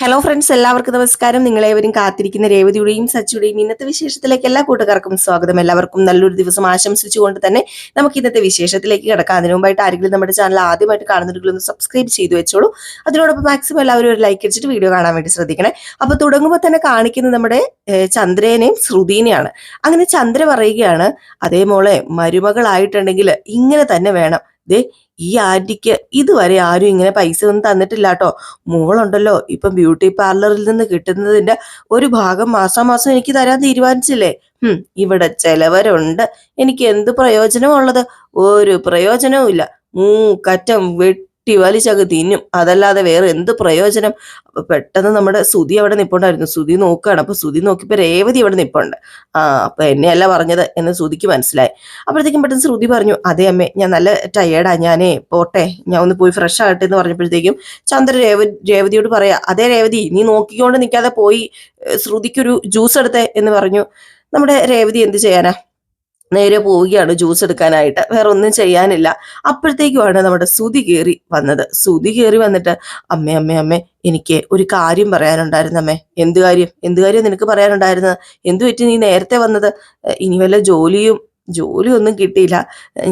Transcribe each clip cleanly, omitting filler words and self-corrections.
Hello friends, എല്ലാവർക്കും നമസ്കാരം. നിങ്ങളേവരും കാത്തിരിക്കുന്ന രേവതിയുടെയും സച്ചിയുടെയും ഇന്നത്തെ വിശേഷത്തിലേക്ക് എല്ലാ കൂട്ടുകാർക്കും സ്വാഗതം. എല്ലാവർക്കും നല്ലൊരു ദിവസം ആശംസിച്ചുകൊണ്ട് തന്നെ നമുക്ക് ഇന്നത്തെ വിശേഷത്തിലേക്ക് കിടക്കാം. അതിനു മുമ്പായിട്ട് ആരെങ്കിലും നമ്മുടെ ചാനൽ ആദ്യമായിട്ട് കാണുന്നുണ്ടെങ്കിൽ ഒന്ന് സബ്സ്ക്രൈബ് ചെയ്തു വെച്ചോളൂ. അതിനോടൊപ്പം മാക്സിമം എല്ലാവരും ഒരു ലൈക്ക് അടിച്ചിട്ട് വീഡിയോ കാണാൻ വേണ്ടി ശ്രദ്ധിക്കണേ. അപ്പൊ തുടങ്ങുമ്പോൾ തന്നെ കാണിക്കുന്നത് നമ്മുടെ ചന്ദ്രനെയും ശ്രുതിനെയാണ്. അങ്ങനെ ചന്ദ്ര പറയുകയാണ്, അതേ മോളെ, മരുമകളായിട്ടുണ്ടെങ്കിൽ ഇങ്ങനെ തന്നെ വേണം. ദേ, ഈ ആന്റിക്ക് ഇതുവരെ ആരും ഇങ്ങനെ പൈസ ഒന്നും തന്നിട്ടില്ല കേട്ടോ. മോളുണ്ടല്ലോ, ഇപ്പം ബ്യൂട്ടി പാർലറിൽ നിന്ന് കിട്ടുന്നതിന്റെ ഒരു ഭാഗം മാസാമാസം എനിക്ക് തരാൻ തീരുമാനിച്ചില്ലേ. ഇവിടെ ചെലവരുണ്ട്. എനിക്ക് എന്ത് പ്രയോജനമുള്ളത്? ഒരു പ്രയോജനവും ഇല്ല. കറ്റം വെട്ടി വലിച്ചങ്ങ് തിന്നും, അതല്ലാതെ വേറെ എന്ത് പ്രയോജനം? അപ്പൊ പെട്ടെന്ന് നമ്മുടെ സുധി അവിടെ നിപ്പുണ്ടായിരുന്നു. സുധി നോക്കുകയാണ്. അപ്പൊ സുധി നോക്കിയപ്പോ രേവതി അവിടെ നിപ്പുണ്ട്. അപ്പൊ എന്നെയല്ല പറഞ്ഞത് എന്ന് സുധിക്ക് മനസ്സിലായി. അപ്പോഴത്തേക്കും പെട്ടെന്ന് ശ്രുതി പറഞ്ഞു, അതെ അമ്മേ, ഞാൻ നല്ല ടയേർഡാ, ഞാനേ പോട്ടെ, ഞാൻ ഒന്ന് പോയി ഫ്രഷ് ആകട്ടെ എന്ന് പറഞ്ഞപ്പോഴത്തേക്കും ചന്ദ്ര രേവതിയോട് പറയാ, അതേ രേവതി, നീ നോക്കിക്കൊണ്ട് നിൽക്കാതെ പോയി ശ്രുതിക്കൊരു ജ്യൂസ് എടുത്തേ എന്ന് പറഞ്ഞു. നമ്മുടെ രേവതി എന്ത് ചെയ്യാനാ, നേരെ പോവുകയാണ് ജ്യൂസ് എടുക്കാനായിട്ട്. വേറെ ഒന്നും ചെയ്യാനില്ല. അപ്പോഴത്തേക്കുമാണ് നമ്മുടെ സുധി കയറി വന്നത്. സുധി കയറി വന്നിട്ട്, അമ്മേ അമ്മേ അമ്മേ, എനിക്ക് ഒരു കാര്യം പറയാനുണ്ടായിരുന്നു അമ്മേ. എന്ത് കാര്യം? എന്ത് കാര്യം നിനക്ക് പറയാനുണ്ടായിരുന്നത്? എന്തു പറ്റി നീ നേരത്തെ വന്നത്? ഇനി വല്ല ജോലിയൊന്നും കിട്ടിയില്ല.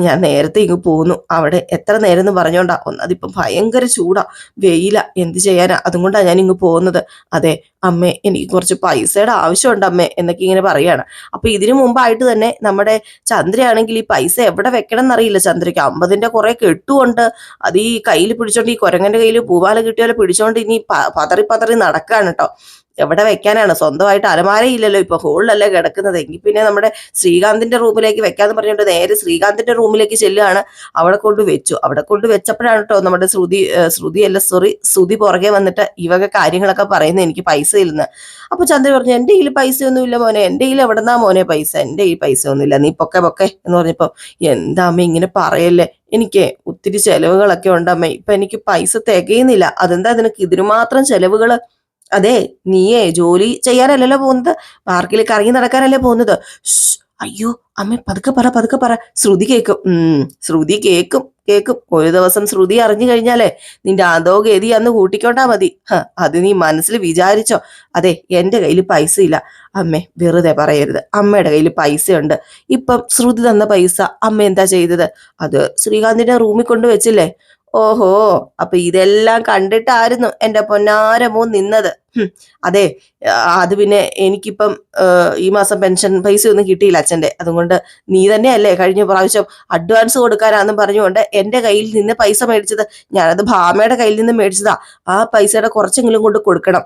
ഞാൻ നേരത്തെ ഇങ്ങ് പോന്നു. അവിടെ എത്ര നേരം എന്ന് പറഞ്ഞോണ്ടാ. ഒന്നതിപ്പം ഭയങ്കര ചൂടാ, വെയില, എന്ത് ചെയ്യാനാ, അതുകൊണ്ടാണ് ഞാൻ ഇങ്ങ് പോകുന്നത്. അതെ അമ്മേ, എനിക്ക് കുറച്ച് പൈസയുടെ ആവശ്യമുണ്ട് അമ്മേ എന്നൊക്കെ ഇങ്ങനെ പറയാണ്. അപ്പൊ ഇതിനു മുമ്പായിട്ട് തന്നെ നമ്മുടെ ചന്ദ്രയാണെങ്കിൽ ഈ പൈസ എവിടെ വെക്കണം എന്നറിയില്ല. ചന്ദ്രയ്ക്ക് 50ന്റെ കുറെ കെട്ടുകൊണ്ട് അത് ഈ കയ്യിൽ പിടിച്ചോണ്ട്, ഈ കുരങ്ങന്റെ കയ്യിൽ പൂവാല കിട്ടിയാലോ പിടിച്ചോണ്ട് ഇനി പതറി പതറി നടക്കാണ് കേട്ടോ. എവിടെ വെക്കാനാണ്? സ്വന്തമായിട്ട് അലമാരയില്ലല്ലോ, ഇപ്പൊ ഹോളിലല്ലേ കിടക്കുന്നത്. എങ്കിൽ പിന്നെ നമ്മുടെ ശ്രീകാന്തിന്റെ റൂമിലേക്ക് വെക്കാന്ന് പറഞ്ഞുകൊണ്ട് നേരെ ശ്രീകാന്തിന്റെ റൂമിലേക്ക് ചെല്ലുകയാണ്. അവിടെ കൊണ്ട് വെച്ചു. അവിടെ കൊണ്ട് വെച്ചപ്പോഴാണ് കേട്ടോ നമ്മുടെ ശ്രുതി പുറകെ വന്നിട്ട് ഈ വക കാര്യങ്ങളൊക്കെ പറയുന്നത്, എനിക്ക് പൈസ ഇല്ലെന്ന്. അപ്പൊ ചന്ദ്ര പറഞ്ഞു, എന്റെ കയ്യിൽ പൈസയൊന്നും ഇല്ല മോനെ, എന്റെ കയ്യിൽ എവിടെന്നാ മോനെ പൈസ, എന്റെ കയ്യിൽ പൈസ ഒന്നുമില്ല, നീ പൊക്കെ എന്ന് പറഞ്ഞപ്പോ, എന്താ അമ്മ ഇങ്ങനെ പറയല്ലേ, എനിക്ക് ഒത്തിരി ചെലവുകളൊക്കെ ഉണ്ടമ്മേ, ഇപ്പൊ എനിക്ക് പൈസ തികയുന്നില്ല. അതെന്താ നിനക്ക് ഇതിനു മാത്രം ചെലവുകള്? അതെ, നീയേ ജോലി ചെയ്യാനല്ലല്ലോ പോകുന്നത്, പാർക്കിൽ കറങ്ങി നടക്കാനല്ലേ പോകുന്നത്. അയ്യോ അമ്മ, പതുക്കെ പറ, ശ്രുതി കേക്കും. ശ്രുതി കേക്കും. ഒരു ദിവസം ശ്രുതി അറിഞ്ഞു കഴിഞ്ഞാലേ നിന്റെ അതോ ഗതി അന്ന് കൂട്ടിക്കൊണ്ടാ മതി. അത് നീ മനസ്സിൽ വിചാരിച്ചോ. അതെ, എന്റെ കയ്യിൽ പൈസ ഇല്ല അമ്മേ, വെറുതെ പറയരുത്. അമ്മയുടെ കയ്യിൽ പൈസയുണ്ട്. ഇപ്പം ശ്രുതി തന്ന പൈസ അമ്മ എന്താ ചെയ്തത്? അത് ശ്രീകാന്തിന്റെ റൂമിൽ കൊണ്ടുവച്ചില്ലേ. ഓഹോ, അപ്പൊ ഇതെല്ലാം കണ്ടിട്ടായിരുന്നു എന്റെ പൊന്നാരമോ നിന്നത്. അതെ, അത് പിന്നെ എനിക്കിപ്പം ഈ മാസം പെൻഷൻ പൈസ ഒന്നും കിട്ടിയില്ല അച്ഛന്റെ. അതുകൊണ്ട് നീ തന്നെയല്ലേ കഴിഞ്ഞ പ്രാവശ്യം അഡ്വാൻസ് കൊടുക്കാനാന്നും പറഞ്ഞുകൊണ്ട് എന്റെ കയ്യിൽ നിന്ന് പൈസ മേടിച്ചത്. ഞാനത് ഭാമയുടെ കയ്യിൽ നിന്ന് മേടിച്ചതാ. ആ പൈസയുടെ കുറച്ചെങ്കിലും കൊണ്ട് കൊടുക്കണം.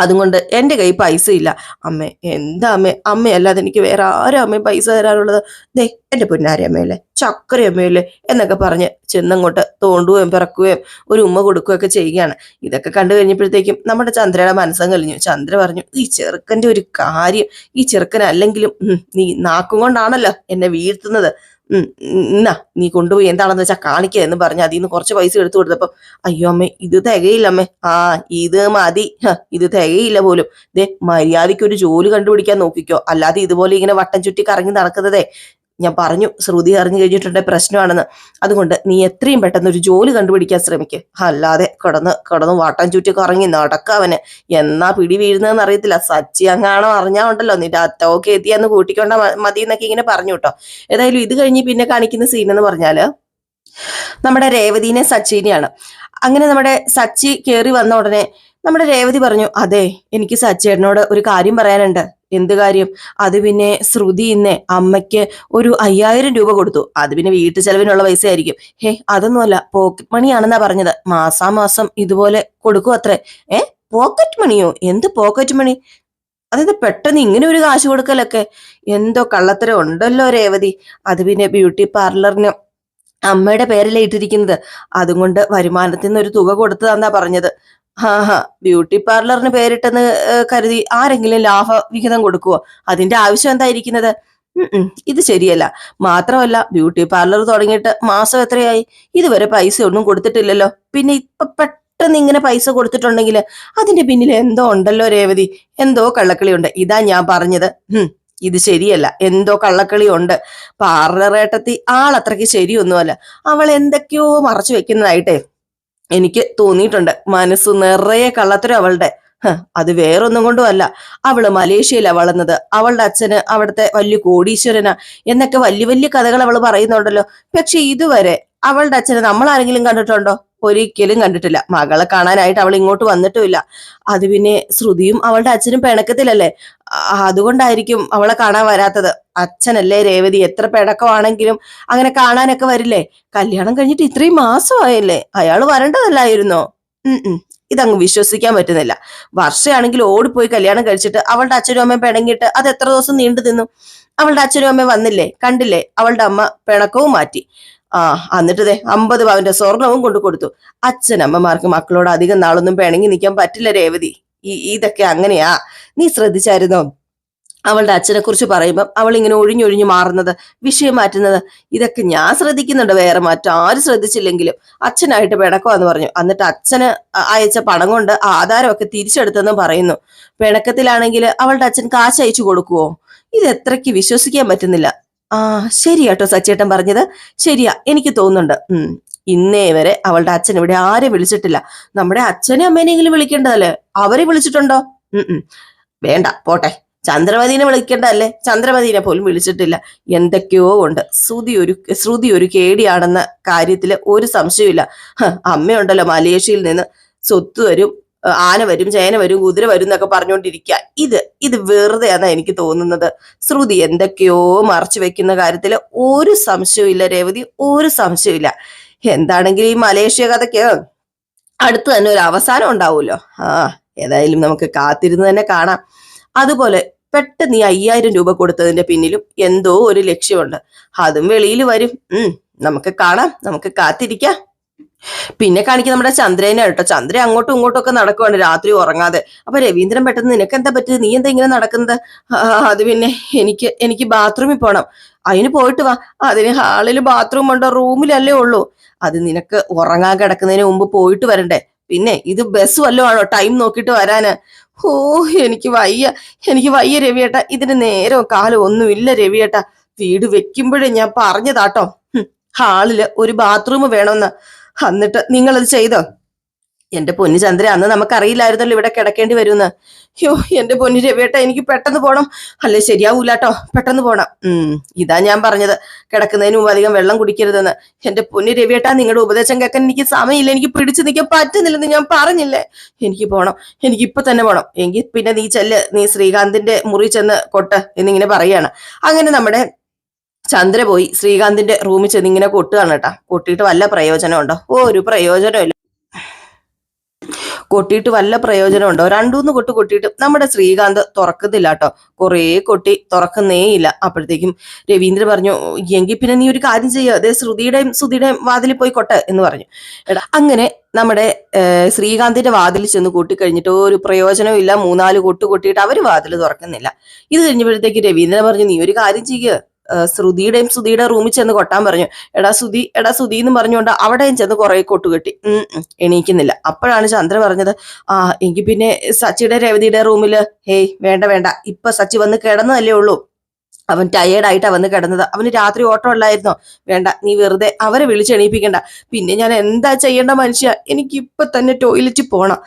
അതുകൊണ്ട് എൻ്റെ കയ്യിൽ പൈസ ഇല്ല അമ്മേ. എന്താ അമ്മേ, അമ്മയല്ലാതെ എനിക്ക് വേറെ ആരും അമ്മയും പൈസ തരാനുള്ളത്? ദേ, എൻ്റെ പൊന്നാരമ്മയല്ലേ, ചക്കരയമ്മയല്ലേ എന്നൊക്കെ പറഞ്ഞ് ചെന്നങ്ങോട്ട് തോണ്ടുകയും പിറക്കുകയും ഒരു ഉമ്മ കൊടുക്കുകയൊക്കെ ചെയ്യുകയാണ്. ഇതൊക്കെ കണ്ടു കഴിഞ്ഞപ്പോഴത്തേക്കും നമ്മുടെ ചന്ദ്രയുടെ മനസ്സം കലിഞ്ഞു. ചന്ദ്ര പറഞ്ഞു, ഈ ചെറുക്കൻ്റെ ഒരു കാര്യം, ഈ ചെറുക്കൻ അല്ലെങ്കിലും നീ നാക്കും കൊണ്ടാണല്ലോ എന്നെ വീഴ്ത്തുന്നത്. എന്നാ നീ കൊണ്ടുപോയി എന്താണെന്ന് വെച്ചാൽ കാണിക്കുക എന്ന് പറഞ്ഞ് അതിൽ നിന്ന് കുറച്ച് പൈസ എടുത്തു കൊടുത്തപ്പോ, അയ്യോ അമ്മേ, ഇത് തികയില്ല അമ്മേ. ഇത് മതി, ഇത് തികയില്ല പോലും. ദേ, മര്യാദയ്ക്ക് ഒരു ജോലി കണ്ടുപിടിക്കാൻ നോക്കിക്കോ, അല്ലാതെ ഇതുപോലെ ഇങ്ങനെ വട്ടം ചുറ്റി കറങ്ങി നടക്കുന്നതേ, ഞാൻ പറഞ്ഞു ശ്രുതി അറിഞ്ഞു കഴിഞ്ഞിട്ടുണ്ടെ പ്രശ്നമാണെന്ന്. അതുകൊണ്ട് നീ എത്രയും പെട്ടെന്ന് ഒരു ജോലി കണ്ടുപിടിക്കാൻ ശ്രമിക്കുക, അല്ലാതെ കിടന്ന് വാട്ടം ചുറ്റി കറങ്ങി നടക്കാവന്. എന്നാ പിടി വീഴുന്നതെന്ന് അറിയത്തില്ല. സച്ചി അങ്ങാണോ അറിഞ്ഞാ ഉണ്ടല്ലോ, നിന്റെ അറ്റമൊക്കെ എത്തിയാന്ന് കൂട്ടിക്കൊണ്ടാ മതി എന്നൊക്കെ ഇങ്ങനെ പറഞ്ഞു കേട്ടോ. ഏതായാലും ഇത് കഴിഞ്ഞ് പിന്നെ കാണിക്കുന്ന സീൻ എന്ന് പറഞ്ഞാല് നമ്മുടെ രേവതിനെ സച്ചിനെയാണ്. അങ്ങനെ നമ്മുടെ സച്ചി കയറി വന്ന ഉടനെ നമ്മുടെ രേവതി പറഞ്ഞു, അതെ, എനിക്ക് സച്ചേട്ടനോട് ഒരു കാര്യം പറയാനുണ്ട്. എന്ത് കാര്യം? അത് പിന്നെ ശ്രുതി ഇന്നെ അമ്മയ്ക്ക് ഒരു 5000 രൂപ കൊടുത്തു. അത് പിന്നെ വീട്ടു ചെലവിനുള്ള പൈസ ആയിരിക്കും. അതൊന്നുമല്ല, പോക്കറ്റ് മണിയാണെന്നാ പറഞ്ഞത്. മാസാമാസം ഇതുപോലെ കൊടുക്കും അത്രേ. പോക്കറ്റ് മണിയോ? എന്ത് പോക്കറ്റ് മണി? അതായത് പെട്ടെന്ന് ഇങ്ങനെ ഒരു കാശ് കൊടുക്കലൊക്കെ എന്തോ കള്ളത്തരം ഉണ്ടല്ലോ രേവതി. അത് പിന്നെ ബ്യൂട്ടി പാർലറിന് അമ്മയുടെ പേരല്ലേ ഇട്ടിരിക്കുന്നത്, അതുകൊണ്ട് വരുമാനത്തിൽ നിന്ന് ഒരു തുക കൊടുത്തതാന്നാ പറഞ്ഞത്. ബ്യൂട്ടി പാർലറിന് പേരിട്ടെന്ന് കരുതി ആരെങ്കിലും ലാഭവിഹിതം കൊടുക്കുവോ? അതിന്റെ ആവശ്യം എന്തായിരിക്കുന്നത്? ഇത് ശരിയല്ല. മാത്രമല്ല, ബ്യൂട്ടി പാർലർ തുടങ്ങിയിട്ട് മാസം എത്രയായി? ഇതുവരെ പൈസ ഒന്നും കൊടുത്തിട്ടില്ലല്ലോ. പിന്നെ ഇപ്പൊ പെട്ടെന്ന് ഇങ്ങനെ പൈസ കൊടുത്തിട്ടുണ്ടെങ്കിൽ അതിന്റെ പിന്നിൽ എന്തോ ഉണ്ടല്ലോ രേവതി, എന്തോ കള്ളക്കളി ഉണ്ട്. ഇതാ ഞാൻ പറഞ്ഞത്. ഇത് ശരിയല്ല, എന്തോ കള്ളക്കളി ഉണ്ട്. പാർലറേട്ടത്തി ആളത്രയ്ക്ക് ശരിയൊന്നുമല്ല. അവൾ എന്തൊക്കെയോ മറച്ചു വെക്കുന്നതായിട്ടേ എനിക്ക് തോന്നിയിട്ടുണ്ട്. മനസ്സ് നിറയെ കള്ളത്തരം അവളുടെ. അത് വേറൊന്നും കൊണ്ടും അല്ല. അവള് മലേഷ്യയിലാ വളർന്നത്, അവളുടെ അച്ഛന് അവിടുത്തെ വലിയ കോടീശ്വരനാ എന്നൊക്കെ വലിയ വലിയ കഥകൾ അവള് പറയുന്നുണ്ടല്ലോ. പക്ഷെ ഇതുവരെ അവളുടെ അച്ഛനെ നമ്മൾ ആരെങ്കിലും കണ്ടിട്ടുണ്ടോ? ഒരിക്കലും കണ്ടിട്ടില്ല. മകളെ കാണാനായിട്ട് അവൾ ഇങ്ങോട്ട് വന്നിട്ടുമില്ല. അത് പിന്നെ ശ്രുതിയും അവളുടെ അച്ഛനും പിണക്കത്തിലല്ലേ. അതുകൊണ്ടായിരിക്കും അവളെ കാണാൻ വരാത്തത്. അച്ഛനല്ലേ രേവതി, എത്ര പിണക്കമാണെങ്കിലും അങ്ങനെ കാണാനൊക്കെ വരില്ലേ. കല്യാണം കഴിഞ്ഞിട്ട് ഇത്രയും മാസമായല്ലേ, അയാൾ വരേണ്ടതല്ലായിരുന്നോ? ഉം ഇതങ്ങ് വിശ്വസിക്കാൻ പറ്റുന്നില്ല. വർഷയാണെങ്കിൽ ഓടിപ്പോയി കല്യാണം കഴിച്ചിട്ട് അവളുടെ അച്ഛനും അമ്മയും പിണങ്ങിയിട്ട് അത് എത്ര ദിവസം നീണ്ടു നിന്നു? അവളുടെ അച്ഛനും അമ്മയും വന്നില്ലേ, കണ്ടില്ലേ, അവളുടെ അമ്മ പിണക്കവും മാറ്റി. എന്നിട്ട് 50 പവന്റെ സ്വർണവും കൊണ്ടു കൊടുത്തു. അച്ഛനമ്മമാർക്ക് മക്കളോട് അധികം നാളൊന്നും പിണങ്ങി നിൽക്കാൻ പറ്റില്ല രേവതി. ഇതൊക്കെ അങ്ങനെയാ. നീ ശ്രദ്ധിച്ചായിരുന്നോ? അവളുടെ അച്ഛനെ കുറിച്ച് പറയുമ്പോൾ അവൾ ഇങ്ങനെ ഒഴിഞ്ഞൊഴിഞ്ഞു മാറുന്നത്, വിഷയം മാറ്റുന്നത്, ഇതൊക്കെ ഞാൻ ശ്രദ്ധിക്കുന്നുണ്ട്. വേറെ മറ്റാരും ശ്രദ്ധിച്ചില്ലെങ്കിലും അച്ഛനായിട്ട് പിണക്കമാന്ന് പറഞ്ഞു. എന്നിട്ട് അച്ഛന് അയച്ച പണം കൊണ്ട് ആധാരമൊക്കെ തിരിച്ചെടുത്തെന്ന് പറയുന്നു. പിണക്കത്തിലാണെങ്കിൽ അവളുടെ അച്ഛൻ കാശ് അയച്ചു കൊടുക്കുവോ? ഇത് എത്രയ്ക്ക് വിശ്വസിക്കാൻ പറ്റുന്നില്ല. ശരിയാട്ടോ സച്ചേട്ടൻ പറഞ്ഞത്, ശരിയാ, എനിക്ക് തോന്നുന്നുണ്ട്. ഇന്നേ വരെ അവളുടെ അച്ഛൻ ഇവിടെ ആരെ വിളിച്ചിട്ടില്ല. നമ്മുടെ അച്ഛനെ അമ്മേനെങ്കിലും വിളിക്കേണ്ടതല്ലേ, അവരെ വിളിച്ചിട്ടുണ്ടോ? വേണ്ട, പോട്ടെ. ചന്ദ്രമതിനെ വിളിക്കേണ്ടതല്ലേ, ചന്ദ്രമതിനെ പോലും വിളിച്ചിട്ടില്ല. എന്തൊക്കെയോ ഉണ്ട്. ശ്രുതി ഒരു കേടിയാണെന്ന കാര്യത്തില് ഒരു സംശയമില്ല. അമ്മയുണ്ടല്ലോ മലേഷ്യയിൽ നിന്ന് സ്വത്ത് വരും, ആന വരും, ചേന വരും, കുതിര വരും എന്നൊക്കെ പറഞ്ഞുകൊണ്ടിരിക്കുക. ഇത് വെറുതെയാന്നാ എനിക്ക് തോന്നുന്നത്. ശ്രുതി എന്തൊക്കെയോ മറച്ചു വെക്കുന്ന കാര്യത്തില് ഒരു സംശയമില്ല രേവതി, ഒരു സംശയമില്ല. എന്താണെങ്കിലും ഈ മലേഷ്യ കഥയ്ക്ക് അടുത്ത് തന്നെ ഒരു അവസാനം ഉണ്ടാവുമല്ലോ. ഏതായാലും നമുക്ക് കാത്തിരുന്ന് തന്നെ കാണാം. അതുപോലെ പെട്ടെന്ന് ഈ 5000 രൂപ കൊടുത്തതിന്റെ പിന്നിലും എന്തോ ഒരു ലക്ഷ്യമുണ്ട്. അതും വെളിയിൽ വരും. നമുക്ക് കാണാം, നമുക്ക് കാത്തിരിക്കാം. പിന്നെ കാണിക്കുന്ന നമ്മുടെ ചന്ദ്രനെ കേട്ടോ. ചന്ദ്ര അങ്ങോട്ടും ഇങ്ങോട്ടും ഒക്കെ നടക്കുവാണ് രാത്രി ഉറങ്ങാതെ. അപ്പൊ രവീന്ദ്രൻ പെട്ടെന്ന് നിനക്ക് എന്താ പറ്റിയത്, നീ എന്താ ഇങ്ങനെ നടക്കുന്നത്? അത് പിന്നെ എനിക്ക് ബാത്റൂമിൽ പോണം. അതിന് പോയിട്ട് വാ. അതിന് ഹാളിൽ ബാത്റൂം ഉണ്ടോ? റൂമിലല്ലേ ഉള്ളൂ. അത് നിനക്ക് ഉറങ്ങാൻ കിടക്കുന്നതിന് മുമ്പ് പോയിട്ട് വരണ്ടേ? പിന്നെ ഇത് ബസ് വല്ലതും ആണോ ടൈം നോക്കിയിട്ട് വരാന്? എനിക്ക് വയ്യ രവിയേട്ടാ. ഇതിന് നേരവും കാലം ഒന്നുമില്ല രവിയേട്ടാ. വീട് വെക്കുമ്പോഴേ ഞാൻ പറഞ്ഞതാട്ടോ, ഹാളില് ഒരു ബാത്റൂം വേണമെന്ന്. എന്നിട്ട് നിങ്ങളത് ചെയ്തോ? എന്റെ പൊന്നു ചന്ദ്ര, അന്ന് നമുക്കറിയില്ലായിരുന്നല്ലോ ഇവിടെ കിടക്കേണ്ടി വരുമെന്ന്. എന്റെ പൊന്നു രവിയേട്ട, എനിക്ക് പെട്ടെന്ന് പോണം, അല്ലേ ശരിയാവൂലാട്ടോ, പെട്ടെന്ന് പോണം. ഇതാ ഞാൻ പറഞ്ഞത്, കിടക്കുന്നതിന് മുമ്പ് അധികം വെള്ളം കുടിക്കരുതെന്ന്. എന്റെ പൊന്നു രവിയേട്ട, നിങ്ങളുടെ ഉപദേശം കേൾക്കാൻ എനിക്ക് സമയമില്ല, എനിക്ക് പിടിച്ചു നിൽക്കാൻ പറ്റുന്നില്ലെന്ന് ഞാൻ പറഞ്ഞില്ലേ. എനിക്ക് പോണം, എനിക്ക് ഇപ്പൊ തന്നെ പോണം. എങ്കിൽ പിന്നെ നീ നീ ശ്രീകാന്തിന്റെ മുറി ചെന്ന് കൊട്ട് എന്നിങ്ങനെ പറയാണ്. അങ്ങനെ നമ്മുടെ ചന്ദ്ര പോയി ശ്രീകാന്തിന്റെ റൂമിൽ ചെന്ന് ഇങ്ങനെ കൊട്ടുകയാണ് കേട്ടാ. കൊട്ടിയിട്ട് വല്ല പ്രയോജനമുണ്ടോ? ഒരു പ്രയോജനമില്ല. കൊട്ടിയിട്ട് വല്ല പ്രയോജനമുണ്ടോ? 2-3 കൊട്ടിയിട്ട് നമ്മുടെ ശ്രീകാന്ത് തുറക്കുന്നില്ല കേട്ടോ. കുറേ കൊട്ടി തുറക്കുന്നേ ഇല്ല. അപ്പോഴത്തേക്കും രവീന്ദ്രൻ പറഞ്ഞു, എങ്കിൽ പിന്നെ നീ ഒരു കാര്യം ചെയ്യുക, അതേ ശ്രുതിയുടെയും വാതിലിൽ പോയി കൊട്ട് എന്ന് പറഞ്ഞു. എടാ, അങ്ങനെ നമ്മുടെ ശ്രീകാന്തിന്റെ വാതിൽ ചെന്ന് കൂട്ടിക്കഴിഞ്ഞിട്ട് ഒരു പ്രയോജനവും ഇല്ല. 3-4 കൊട്ടിയിട്ട് അവര് വാതിൽ തുറക്കുന്നില്ല. ഇത് കഴിഞ്ഞപ്പോഴത്തേക്ക് രവീന്ദ്രൻ പറഞ്ഞു, നീ ഒരു കാര്യം ചെയ്യുക, ശ്രുതിയുടെ റൂമിൽ ചെന്ന് കൊട്ടാൻ പറഞ്ഞു. എടാ സുധി എന്ന് പറഞ്ഞുകൊണ്ട് അവിടെയും ചെന്ന് കുറെ കൊട്ടുകെട്ടി. എണീക്കുന്നില്ല. അപ്പോഴാണ് ചന്ദ്ര പറഞ്ഞത്, എങ്കിൽ പിന്നെ സച്ചിയുടെ രേവതിയുടെ റൂമില് വേണ്ട, ഇപ്പൊ സച്ചി വന്ന് കിടന്നതല്ലേ ഉള്ളൂ, അവൻ ടയേർഡായിട്ടാ വന്ന് കിടന്നത്, അവന് രാത്രി ഓട്ടം ഉള്ളായിരുന്നോ? വേണ്ട, നീ വെറുതെ അവരെ വിളിച്ചെണീപ്പിക്കണ്ട. പിന്നെ ഞാൻ എന്താ ചെയ്യേണ്ട മനുഷ്യ, എനിക്കിപ്പൊ തന്നെ ടോയ്ലറ്റിൽ പോണം.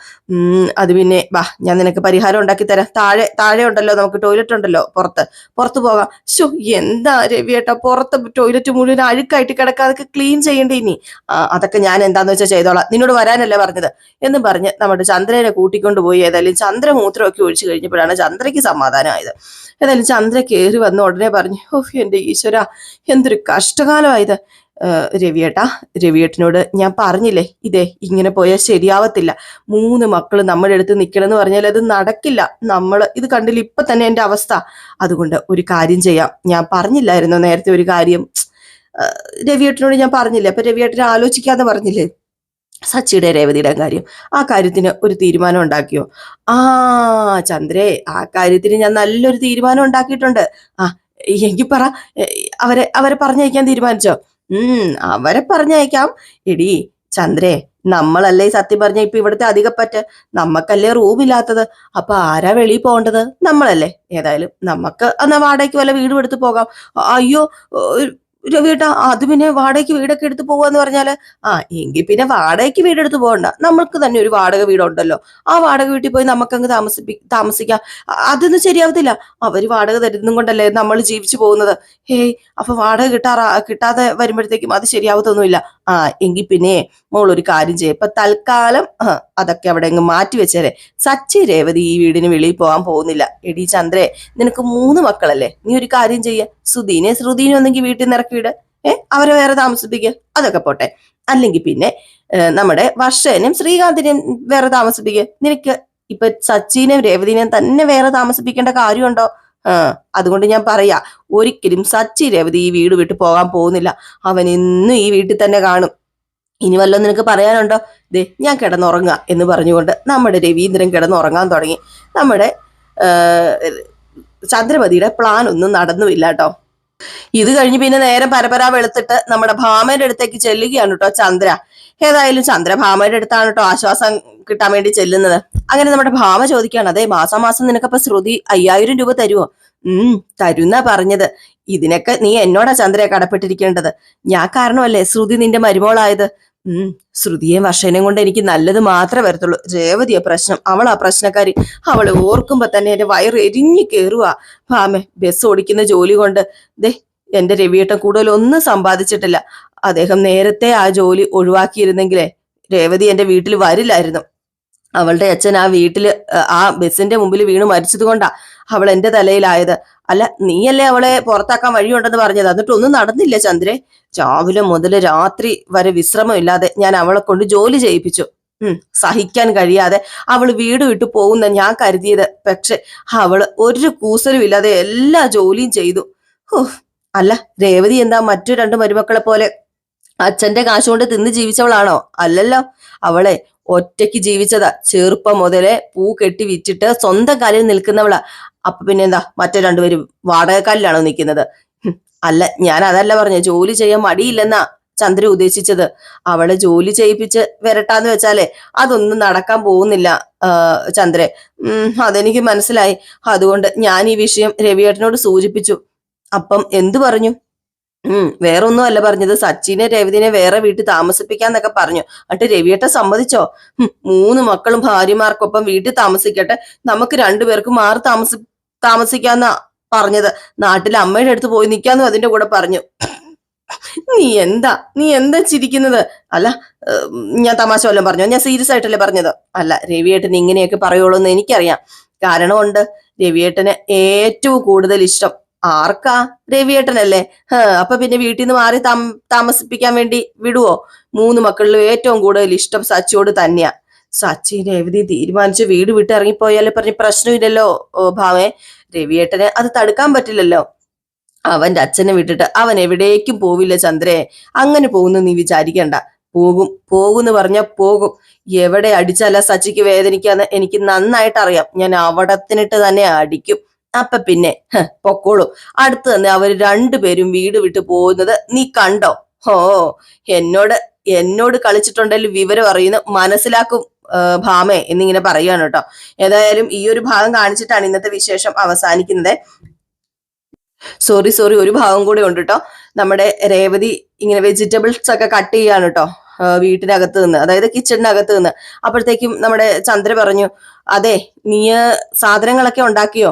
അത് പിന്നെ വാ, ഞാൻ നിനക്ക് പരിഹാരം ഉണ്ടാക്കി തരാം. താഴെ ഉണ്ടല്ലോ, നമുക്ക് ടോയ്ലറ്റ് ഉണ്ടല്ലോ, പുറത്ത് പോകാം. എന്താ രവിയേട്ടാ, പുറത്ത് ടോയ്ലറ്റ് മുഴുവൻ അഴുക്കായിട്ട് കിടക്കുക, അതൊക്കെ ക്ലീൻ ചെയ്യേണ്ടി. ഇനി അതൊക്കെ ഞാൻ എന്താന്ന് വെച്ചാൽ ചെയ്തോളാം, നിന്നോട് വരാനല്ലേ പറഞ്ഞത് എന്ന് പറഞ്ഞ് നമ്മുടെ ചന്ദ്രനെ കൂട്ടിക്കൊണ്ടുപോയി. ഏതായാലും ചന്ദ്രമൂത്രമൊക്കെ ഒഴിച്ചു കഴിഞ്ഞപ്പോഴാണ് ചന്ദ്രയ്ക്ക് സമാധാനമായത്. ഏതായാലും ചന്ദ്ര കയറി വന്ന ഉടനെ പറഞ്ഞു, എന്റെ ഈശ്വര, എന്തൊരു കഷ്ടകാലമായത്. രവിയേട്ടനോട് ഞാൻ പറഞ്ഞില്ലേ, ഇങ്ങനെ പോയാൽ ശരിയാവത്തില്ല. 3 മക്കള് നമ്മുടെ അടുത്ത് നിൽക്കണമെന്ന് പറഞ്ഞാൽ അത് നടക്കില്ല. ഇത് കണ്ടില്ല ഇപ്പൊ തന്നെ എന്റെ അവസ്ഥ. അതുകൊണ്ട് ഒരു കാര്യം ചെയ്യാം. ഞാൻ പറഞ്ഞില്ലായിരുന്നോ നേരത്തെ ഒരു കാര്യം? രവിയേട്ടനോട് ഞാൻ പറഞ്ഞില്ലേ, അപ്പൊ രവിയേട്ടനെ ആലോചിക്കാതെ പറഞ്ഞില്ലേ സച്ചിയുടെ രേവതിയുടെ കാര്യം? ആ കാര്യത്തിന് ഒരു തീരുമാനം ഉണ്ടാക്കിയോ? ചന്ദ്രേ, ആ കാര്യത്തിന് ഞാൻ നല്ലൊരു തീരുമാനം ഉണ്ടാക്കിയിട്ടുണ്ട്. എങ്കിൽ പറ, അവരെ പറഞ്ഞയക്കാൻ തീരുമാനിച്ചോ? അവരെ പറഞ്ഞയക്കാം. എടി ചന്ദ്രേ, നമ്മളല്ലേ സത്യം പറഞ്ഞ ഇപ്പൊ ഇവിടുത്തെ അധികപ്പറ്റ്, നമ്മക്കല്ലേ റൂമില്ലാത്തത്. അപ്പൊ ആരാ വെളിയിൽ പോകേണ്ടത്? നമ്മളല്ലേ. ഏതായാലും നമുക്ക് എന്നാ വാടകയ്ക്ക് വല്ല വീടും എടുത്ത് പോകാം. അയ്യോ, രവിയേട്ടാ അത് പിന്നെ വാടകയ്ക്ക് വീടൊക്കെ എടുത്ത് പോവാന്ന് പറഞ്ഞാല് എങ്കിൽ പിന്നെ വാടകയ്ക്ക് വീടെടുത്ത് പോകണ്ട, നമ്മൾക്ക് തന്നെ ഒരു വാടക വീടുണ്ടല്ലോ, ആ വാടക വീട്ടിൽ പോയി നമുക്കങ്ങ് താമസിക്കാം. അതൊന്നും ശരിയാവത്തില്ല. അവര് വാടക തരുന്നതും കൊണ്ടല്ലേ നമ്മൾ ജീവിച്ചു പോകുന്നത്. ഹേയ്, അപ്പൊ വാടക കിട്ടാതെ വരുമ്പോഴത്തേക്കും അത് ശരിയാവത്തൊന്നുമില്ല. ആ എങ്കിൽ പിന്നെ മോൾ ഒരു കാര്യം ചെയ്യ, ഇപ്പൊ തൽക്കാലം അതൊക്കെ അവിടെ അങ്ങ് മാറ്റി വെച്ചേരെ. സച്ചി രേവതി ഈ വീടിന് വെളിയിൽ പോകാൻ പോകുന്നില്ല. എടി ചന്ദ്രേ, നിനക്ക് 3 മക്കളല്ലേ, നീ ഒരു കാര്യം ചെയ്യ, ശ്രുതിനെ ഒന്നെങ്കിൽ വീട്ടിൽ നിന്ന് ഇറക്കിയിട്. അവരെ വേറെ താമസിപ്പിക്കുക. അതൊക്കെ പോട്ടെ. അല്ലെങ്കിൽ പിന്നെ നമ്മുടെ വർഷേനെയും ശ്രീകാന്തിനെയും വേറെ താമസിപ്പിക്കുക. നിനക്ക് ഇപ്പൊ സച്ചിനെയും രേവതിനെയും തന്നെ വേറെ താമസിപ്പിക്കേണ്ട കാര്യമുണ്ടോ? അതുകൊണ്ട് ഞാൻ പറയാ, ഒരിക്കലും സച്ചി രേവതി ഈ വീട് വിട്ട് പോകാൻ പോകുന്നില്ല. അവൻ ഇന്നും ഈ വീട്ടിൽ തന്നെ കാണും. ഇനി വല്ലതും നിനക്ക് പറയാനുണ്ടോ? ദേ ഞാൻ കിടന്നുറങ്ങുക എന്ന് പറഞ്ഞുകൊണ്ട് നമ്മുടെ രവീന്ദ്രൻ കിടന്നുറങ്ങാൻ തുടങ്ങി. നമ്മുടെ ചന്ദ്രമതിയുടെ പ്ലാൻ ഒന്നും നടന്നുമില്ല കേട്ടോ. ഇത് കഴിഞ്ഞ് പിന്നെ നേരെ പരപരാ വെളുത്തിട്ട് നമ്മുടെ ഭാമയുടെ അടുത്തേക്ക് ചെല്ലുകയാണ് കേട്ടോ ചന്ദ്ര. ഏതായാലും ചന്ദ്ര ഭാമയുടെ അടുത്താണ് കേട്ടോ ആശ്വാസം കിട്ടാൻ വേണ്ടി ചെല്ലുന്നത്. അങ്ങനെ നമ്മുടെ ഭാമ ചോദിക്കുകയാണ്, അതെ മാസം നിനക്കപ്പൊ ശ്രുതി 5000 രൂപ തരുമോ? തരുന്നാ പറഞ്ഞത്. ഇതിനൊക്കെ നീ എന്നോടാ ചന്ദ്രയെ കടപ്പെട്ടിരിക്കേണ്ടത്. ഞാൻ കാരണമല്ലേ ശ്രുതി നിന്റെ മരുമോളായത്. ശ്രുതിയെയും വർഷേനെയും കൊണ്ട് എനിക്ക് നല്ലത് മാത്രമേ വരത്തുള്ളൂ. രേവതിയെ പ്രശ്നം, അവളാ പ്രശ്നക്കാരി. അവളെ ഓർക്കുമ്പോ തന്നെ എന്റെ വയറ് എരിഞ്ഞു കേറുവാ. ഭാമെ, ബസ് ഓടിക്കുന്ന ജോലി കൊണ്ട് ദേ എന്റെ രവിയേട്ടൻ കൂടുതലൊന്നും സമ്പാദിച്ചിട്ടില്ല. അദ്ദേഹം നേരത്തെ ആ ജോലി ഒഴിവാക്കിയിരുന്നെങ്കിലേ രേവതി എന്റെ വീട്ടിൽ വരില്ലായിരുന്നു. അവളുടെ അച്ഛൻ ആ വീട്ടില് ആ ബസിന്റെ മുമ്പിൽ വീണ് മരിച്ചത് കൊണ്ടാ അവൾ എന്റെ തലയിലായത്. അല്ല, നീയല്ലേ അവളെ പുറത്താക്കാൻ വഴിയുണ്ടെന്ന് പറഞ്ഞത്, എന്നിട്ടൊന്നും നടന്നില്ല ചന്ദ്രേ. രാവിലെ മുതൽ രാത്രി വരെ വിശ്രമമില്ലാതെ ഞാൻ അവളെ കൊണ്ട് ജോലി ചെയ്യിപ്പിച്ചു. സഹിക്കാൻ കഴിയാതെ അവള് വീട് വിട്ടു പോകുന്ന ഞാൻ കരുതിയത്. പക്ഷെ അവള് ഒരു കൂസലും ഇല്ലാതെ എല്ലാ ജോലിയും ചെയ്തു. അല്ല, രേവതി എന്താ മറ്റു 2 മരുമക്കളെ പോലെ അച്ഛന്റെ കാശുകൊണ്ട് തിന്ന് ജീവിച്ചവളാണോ? അല്ലല്ലോ. അവളെ ഒറ്റയ്ക്ക് ജീവിച്ചതാ. ചെറുപ്പം മുതലേ പൂ കെട്ടി വിറ്റിട്ട് സ്വന്തം കാലിൽ നിൽക്കുന്നവളാ. അപ്പൊ പിന്നെന്താ മറ്റേ 2 പേരും വാടകക്കാലിലാണോ നിൽക്കുന്നത്? അല്ല, ഞാൻ അതല്ല പറഞ്ഞ, ജോലി ചെയ്യാൻ മടിയില്ലെന്നാ ചന്ദ്ര ഉദ്ദേശിച്ചത്. അവളെ ജോലി ചെയ്യിപ്പിച്ച് വരട്ടാന്ന് വെച്ചാലേ അതൊന്നും നടക്കാൻ പോകുന്നില്ല ചന്ദ്രേ. അതെനിക്ക് മനസ്സിലായി. അതുകൊണ്ട് ഞാൻ ഈ വിഷയം രവിയേട്ടനോട് സൂചിപ്പിച്ചു. അപ്പം എന്തു പറഞ്ഞു? വേറൊന്നും അല്ല പറഞ്ഞത്, സച്ചിനെ രവിതിനെ വേറെ വീട്ടിൽ താമസിപ്പിക്കാന്നൊക്കെ പറഞ്ഞു. എന്നിട്ട് രവിയേട്ടൻ സമ്മതിച്ചോ? 3 മക്കളും ഭാര്യമാർക്കൊപ്പം വീട്ടിൽ താമസിക്കട്ടെ, നമുക്ക് 2 പേർക്ക് മാറി താമസിക്കാന്നാ പറഞ്ഞത്. നാട്ടിലെ അമ്മയുടെ അടുത്ത് പോയി നിൽക്കാന്നും അതിന്റെ കൂടെ പറഞ്ഞു. നീ എന്താ ചിരിക്കുന്നത്? അല്ല, ഞാൻ തമാശ വല്ലതും പറഞ്ഞോ? ഞാൻ സീരിയസ് ആയിട്ടല്ലേ പറഞ്ഞത്. അല്ല, രവിയേട്ടൻ ഇങ്ങനെയൊക്കെ പറയുള്ളൂ എന്ന് എനിക്കറിയാം. കാരണമുണ്ട്. രവിയേട്ടന് ഏറ്റവും കൂടുതൽ ഇഷ്ടം ആർക്കാ? രവിയേട്ടനല്ലേ. അപ്പൊ പിന്നെ വീട്ടിൽ നിന്ന് മാറി താമസിപ്പിക്കാൻ വേണ്ടി വിടുവോ? 3 മക്കളിലും ഏറ്റവും കൂടുതൽ ഇഷ്ടം സച്ചിയോട് തന്നെയാ. സച്ചി രേവതി തീരുമാനിച്ച് വീട് വിട്ട് ഇറങ്ങിപ്പോയാലേ പറഞ്ഞ് പ്രശ്നമില്ലല്ലോ ഭാവേ. രവിയേട്ടന് അത് തടുക്കാൻ പറ്റില്ലല്ലോ. അവന്റെ അച്ഛനെ വിട്ടിട്ട് അവൻ എവിടേക്കും പോവില്ല ചന്ദ്രേ. അങ്ങനെ പോകുന്നു നീ വിചാരിക്കണ്ട. പോകുന്ന് പറഞ്ഞ പോകും. എവിടെ അടിച്ചല്ല സച്ചിക്ക് വേദനിക്കാന്ന് എനിക്ക് നന്നായിട്ട് അറിയാം. ഞാൻ അവിടത്തിനിട്ട് തന്നെ അടിക്കും. അപ്പൊ പിന്നെ പൊക്കോളൂ. അടുത്ത് തന്നെ അവര് 2 പേരും വീട് വിട്ടു പോകുന്നത് നീ കണ്ടോ? എന്നോട് കളിച്ചിട്ടുണ്ടെങ്കിൽ വിവരം അറിയുന്നു, മനസ്സിലാക്കും ഭാമേ എന്നിങ്ങനെ പറയുകയാണ് കേട്ടോ. ഏതായാലും ഈ ഒരു ഭാഗം കാണിച്ചിട്ടാണ് ഇന്നത്തെ വിശേഷം അവസാനിക്കുന്നത്. സോറി, ഒരു ഭാഗം കൂടെ ഉണ്ട് കേട്ടോ. നമ്മുടെ രേവതി ഇങ്ങനെ വെജിറ്റബിൾസ് ഒക്കെ കട്ട് ചെയ്യാണ് കേട്ടോ വീട്ടിനകത്ത് നിന്ന്, അതായത് കിച്ചണിനകത്ത് നിന്ന്. അപ്പോഴത്തേക്കും നമ്മുടെ ചന്ദ്ര പറഞ്ഞു, അതെ നീ സാധനങ്ങളൊക്കെ ഉണ്ടാക്കിയോ?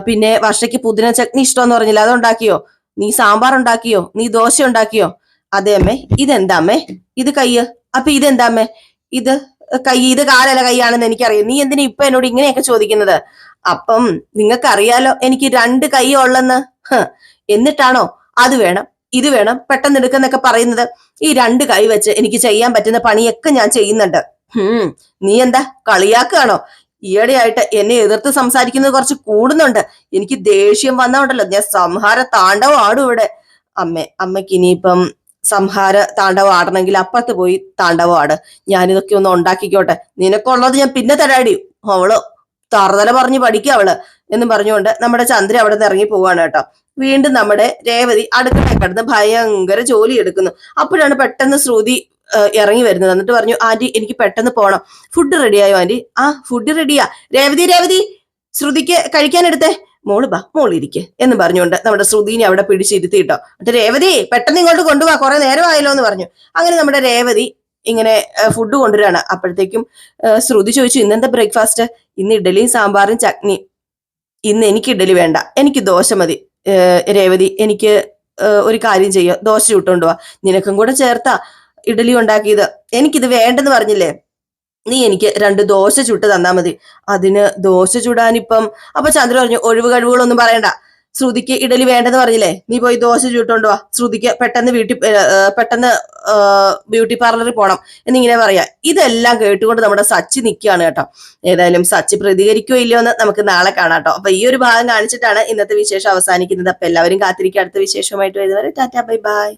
പിന്നെ വർഷയ്ക്ക് പുതിന ചട്നി ഇഷ്ടമെന്ന് പറഞ്ഞില്ല, അതുണ്ടാക്കിയോ? നീ സാമ്പാർ ഉണ്ടാക്കിയോ? നീ ദോശ ഉണ്ടാക്കിയോ? അതെ അമ്മേ. ഇതെന്താ അമ്മേ? ഇത് കയ്യ്. അപ്പൊ ഇതെന്താ അമ്മേ? ഇത് കൈ. ഇത് കാലല്ല കൈയാണെന്ന് എനിക്കറിയാം. നീ എന്തിനാ ഇപ്പൊ എന്നോട് ഇങ്ങനെയൊക്കെ ചോദിക്കുന്നത്? അപ്പം നിങ്ങൾക്കറിയാലോ എനിക്ക് 2 കൈ ഉള്ളെന്ന്. എന്നിട്ടാണോ അത് വേണം ഇത് വേണം പെട്ടെന്ന് എടുക്കുന്നൊക്കെ പറയുന്നത്? ഈ 2 കൈ വെച്ച് എനിക്ക് ചെയ്യാൻ പറ്റുന്ന പണിയൊക്കെ ഞാൻ ചെയ്യുന്നുണ്ട്. നീ എന്താ കളിയാക്കുകയാണോ? ഈയിടെയായിട്ട് എന്നെ എതിർത്ത് സംസാരിക്കുന്നത് കുറച്ച് കൂടുന്നുണ്ട്. എനിക്ക് ദേഷ്യം വന്നോണ്ടല്ലോ ഞാൻ സംഹാര താണ്ഡവം ആടും ഇവിടെ. അമ്മയ്ക്ക് ഇനിയിപ്പം സംഹാര താണ്ഡവം ആടണമെങ്കിൽ അപ്പുറത്ത് പോയി താണ്ഡവം ആട്. ഞാനിതൊക്കെ ഒന്ന് ഉണ്ടാക്കിക്കോട്ടെ, നിനക്കുള്ളത് ഞാൻ പിന്നെ തരാടി. അവള് തറുതല പറഞ്ഞ് പഠിക്കുക അവള് എന്നും പറഞ്ഞുകൊണ്ട് നമ്മുടെ ചന്ദ്ര അവിടെ നിന്ന് ഇറങ്ങി പോവാണ് കേട്ടോ. വീണ്ടും നമ്മുടെ രേവതി അടുക്കളയിൽ കിടന്ന് ഭയങ്കര ജോലി എടുക്കുന്നു. അപ്പോഴാണ് പെട്ടെന്ന് ശ്രുതി ഇറങ്ങി വരുന്നത്. എന്നിട്ട് പറഞ്ഞു, ആന്റി എനിക്ക് പെട്ടെന്ന് പോണം. ഫുഡ് റെഡിയായോ ആന്റി? ഫുഡ് റെഡിയാ. രേവതി ശ്രുതിക്ക് കഴിക്കാൻ എടുത്തേ. മോള് ബാ മോളിരിക്കെ എന്ന് പറഞ്ഞുകൊണ്ട് നമ്മുടെ ശ്രുതിനെ അവിടെ പിടിച്ചിരുത്തിയിട്ടോ. എന്നിട്ട് രേവതി പെട്ടെന്ന് ഇങ്ങോട്ട് കൊണ്ടുപോവാ, കുറെ നേരമായല്ലോ എന്ന് പറഞ്ഞു. അങ്ങനെ നമ്മുടെ രേവതി ഇങ്ങനെ ഫുഡ് കൊണ്ടുവരികയാണ്. അപ്പോഴത്തേക്കും ശ്രുതി ചോദിച്ചു, ഇന്നെന്താ ബ്രേക്ക്ഫാസ്റ്റ്? ഇന്ന് ഇഡലിയും സാമ്പാറും ചട്നി. ഇന്ന് എനിക്ക് ഇഡലി വേണ്ട, എനിക്ക് ദോശ മതി. രേവതി, എനിക്ക് ഒരു കാര്യം ചെയ്യോ, ദോശ ചുട്ടോണ്ട് പോവാ. നിനക്കും കൂടെ ചേർത്താ ഇഡലി ഉണ്ടാക്കിയത്. എനിക്കിത് വേണ്ടെന്ന് പറഞ്ഞില്ലേ, നീ എനിക്ക് 2 ദോശ ചുട്ട് തന്നാ മതി. അതിന് ദോശ ചുടാനിപ്പം അപ്പൊ ചന്ദ്ര പറഞ്ഞു, ഒഴിവ് കഴിവുകളൊന്നും പറയണ്ട, ശ്രുതിക്ക് ഇഡലി വേണ്ടെന്ന് പറഞ്ഞില്ലേ, നീ പോയി ദോശ ചുട്ടോണ്ട് വാ. ശ്രുതിക്ക് പെട്ടെന്ന് ബ്യൂട്ടി പാർലറിൽ പോണം എന്നിങ്ങനെ പറയാ. ഇതെല്ലാം കേട്ടുകൊണ്ട് നമ്മുടെ സച്ചി നിൽക്കുകയാണ് കേട്ടോ. ഏതായാലും സച്ചി പ്രതികരിക്കോ ഇല്ലയോ എന്ന് നമുക്ക് നാളെ കാണാം കേട്ടോ. അപ്പൊ ഈ ഒരു ഭാഗം കാണിച്ചിട്ടാണ് ഇന്നത്തെ വിശേഷം അവസാനിക്കുന്നത്. അപ്പൊ എല്ലാവരും കാത്തിരിക്കുക അടുത്ത വിശേഷമായിട്ട് വരുന്നവരെ. Tata, bye bye.